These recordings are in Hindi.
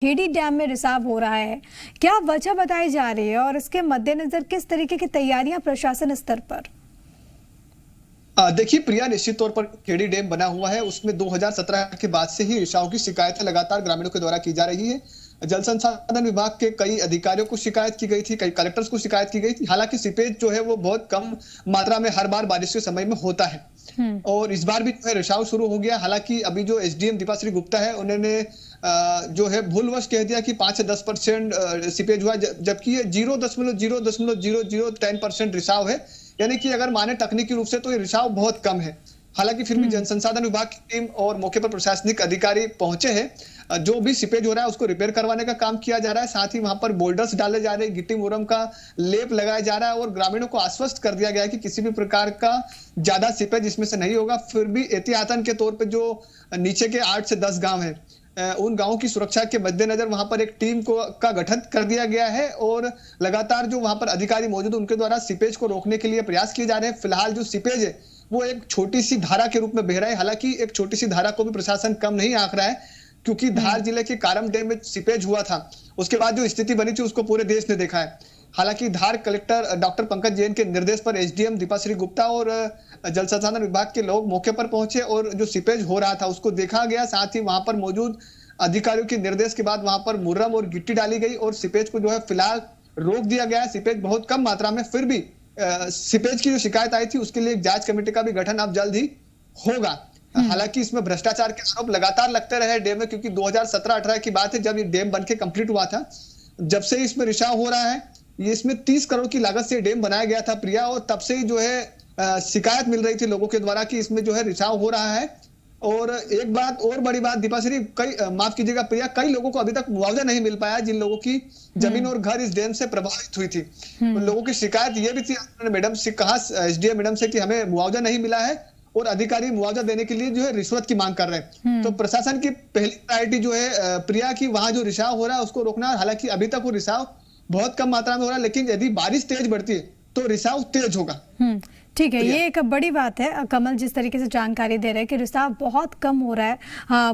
खेड़ी डैम में रिसाव हो रहा है, क्या वजह बताई जा रही है और इसके मद्देनजर किस तरीके की तैयारियां प्रशासन स्तर पर? देखिए प्रिया, निश्चित तौर पर खेड़ी डैम बना हुआ है। उसमें 2017 के बाद से ही रिसाव की शिकायतें लगातार ग्रामीणों के द्वारा की जा रही है। जल संसाधन विभाग के कई अधिकारियों को शिकायत की गई थी, कई कलेक्टर्स को शिकायत की गई थी। हालांकि सीपेज जो है वो बहुत कम मात्रा में हर बार बारिश के समय में होता है और इस बार भी जो है रिसाव शुरू हो गया। हालांकि अभी जो एसडीएम दीपाश्री गुप्ता है, उन्होंने जो है भूलवश कह दिया कि 5 से 10% सीपेज हुआ, जबकि ये 0.000010% रिसाव है। यानी कि अगर माने तकनीकी रूप से तो ये रिसाव बहुत कम है। हालांकि फिर भी जल संसाधन विभाग की टीम और मौके पर प्रशासनिक अधिकारी पहुंचे हैं। जो भी सीपेज हो रहा है उसको रिपेयर करवाने का काम किया जा रहा है। साथ ही वहां पर बोल्डर्स डाले जा रहे हैं, गिट्टी मुरम का लेप लगाया जा रहा है और ग्रामीणों को आश्वस्त कर दिया गया है कि किसी भी प्रकार का ज्यादा सीपेज इसमें से नहीं होगा। फिर भी एहतियातन के तौर पर जो नीचे के 8 से 10 गांव है, उन गांवों की सुरक्षा के मद्देनजर वहां पर एक टीम का गठन कर दिया गया है और लगातार जो वहां पर अधिकारी मौजूद है उनके द्वारा सीपेज को रोकने के लिए प्रयास किए जा रहे हैं। फिलहाल जो सीपेज है वो एक छोटी सी धारा के रूप में बह रहा है। हालांकि एक छोटी सी धारा को भी प्रशासन कम नहीं आंक रहा है, क्योंकि धार जिले के कारम डैम में सीपेज हुआ था, उसके बाद जो स्थिति बनी थी उसको पूरे देश ने देखा है। हालांकि धार कलेक्टर डॉक्टर पंकज जैन के निर्देश पर एसडीएम दीपाश्री गुप्ता और जल संसाधन विभाग के लोग मौके पर पहुंचे और जो सीपेज हो रहा था उसको देखा गया। साथ ही वहां पर मौजूद अधिकारियों के निर्देश के बाद वहां पर मुर्रम और गिट्टी डाली गई और सीपेज को जो है फिलहाल रोक दिया गया है। सीपेज बहुत कम मात्रा में, फिर भी सीपेज की जो शिकायत आई थी उसके लिए एक जांच कमेटी का भी गठन अब जल्द ही होगा। हालांकि इसमें भ्रष्टाचार के आरोप लगातार लगते रहे डैम में, क्योंकि 2017-18 की बात है जब ये डैम बनके कंप्लीट हुआ था। जब से इसमें रिसाव हो रहा है, ये इसमें 30 करोड़ की लागत से डैम बनाया गया था प्रिया, और तब से ही जो है शिकायत मिल रही थी लोगों के द्वारा कि इसमें जो है रिसाव हो रहा है। और एक बात और बड़ी बात दीपाश्री, माफ कीजिएगा प्रिया, कई लोगों को अभी तक मुआवजा नहीं मिल पाया जिन लोगों की जमीन और घर इस डैम से प्रभावित हुई थी। उन लोगों की शिकायत ये भी थी मैडम से, कहा एसडीएम मैडम से कि हमें मुआवजा नहीं मिला है और अधिकारी मुआवजा देने के लिए जो है रिश्वत की मांग कर रहे हैं। तो प्रशासन की पहली प्रायोरिटी जो है प्रिया की वहां जो रिसाव हो रहा है उसको रोकना। हालांकि अभी तक वो रिसाव बहुत कम मात्रा में हो रहा है, लेकिन यदि बारिश तेज बढ़ती है तो रिसाव तेज होगा। ठीक है, ये एक बड़ी बात है। कमल जिस तरीके से जानकारी दे रहे हैं कि रिसाव बहुत कम हो रहा है,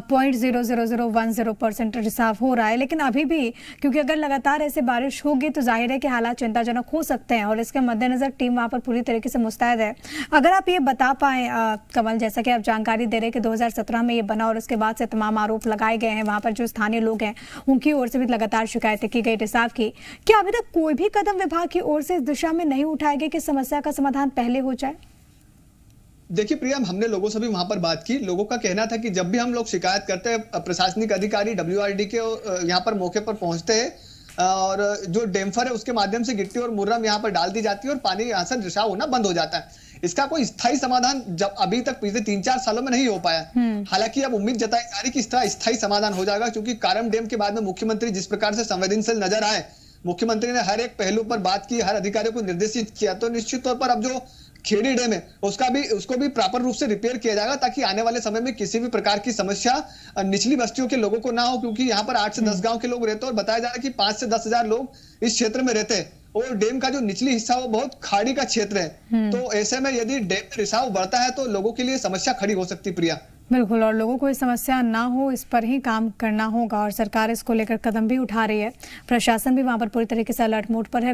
0.00010% रिसाव हो रहा है, लेकिन अभी भी क्योंकि अगर लगातार ऐसे बारिश होगी तो जाहिर है कि हालात चिंताजनक हो सकते हैं और इसके मद्देनजर टीम वहां पर पूरी तरीके से मुस्तैद है। अगर आप ये बता पाए कमल, जैसा कि आप जानकारी दे रहे हैं कि 2017 में ये बना और उसके बाद से तमाम आरोप लगाए गए हैं, वहां पर जो स्थानीय लोग हैं उनकी ओर से भी लगातार शिकायतें की गई रिसाव की, क्या अभी तक कोई भी कदम विभाग की ओर से इस दिशा में नहीं उठाया गया कि समस्या का समाधान पहले हो जाए? देखिए प्रिया, हमने लोगों से भी वहां पर बात की। लोगों का कहना था कि जब भी हम लोग शिकायत करते हैं, प्रशासनिक अधिकारी डब्ल्यूआरडी के यहाँ पर मौके पर पहुंचते हैं और जो डेम्फर है उसके माध्यम से गिट्टी और मुर्रम यहाँ पर डाल दी जाती है और पानी यहाँ से रिसाव होना बंद हो जाता है। इसका कोई स्थायी समाधान जब अभी तक पिछले 3-4 सालों में नहीं हो पाया। हालांकि अब उम्मीद जताई जा रही कि इसका स्थायी समाधान हो जाएगा, क्योंकि कारम डैम के बाद में मुख्यमंत्री जिस प्रकार से संवेदनशील नजर आए, मुख्यमंत्री ने हर एक पहलू पर बात की, हर अधिकारी को निर्देशित किया। तो निश्चित तौर पर अब जो खेड़ी डैम है उसको भी प्रॉपर रूप से रिपेयर किया जाएगा, ताकि आने वाले समय में किसी भी प्रकार की समस्या निचली बस्तियों के लोगों को ना हो, क्योंकि यहाँ पर 8 से 10 गांव के लोग रहते हैं और बताया जा रहा है कि 5 से 10 हजार लोग इस क्षेत्र में रहते हैं और डैम का जो निचली हिस्सा वो बहुत खाड़ी का क्षेत्र है। तो ऐसे में यदि डैम में रिसाव बढ़ता है तो लोगों के लिए समस्या खड़ी हो सकती है प्रिया। बिल्कुल, और लोगों को इस समस्या ना हो इस पर ही काम करना होगा और सरकार इसको लेकर कदम भी उठा रही है। प्रशासन भी वहां पर पूरी तरीके से अलर्ट मोड पर है।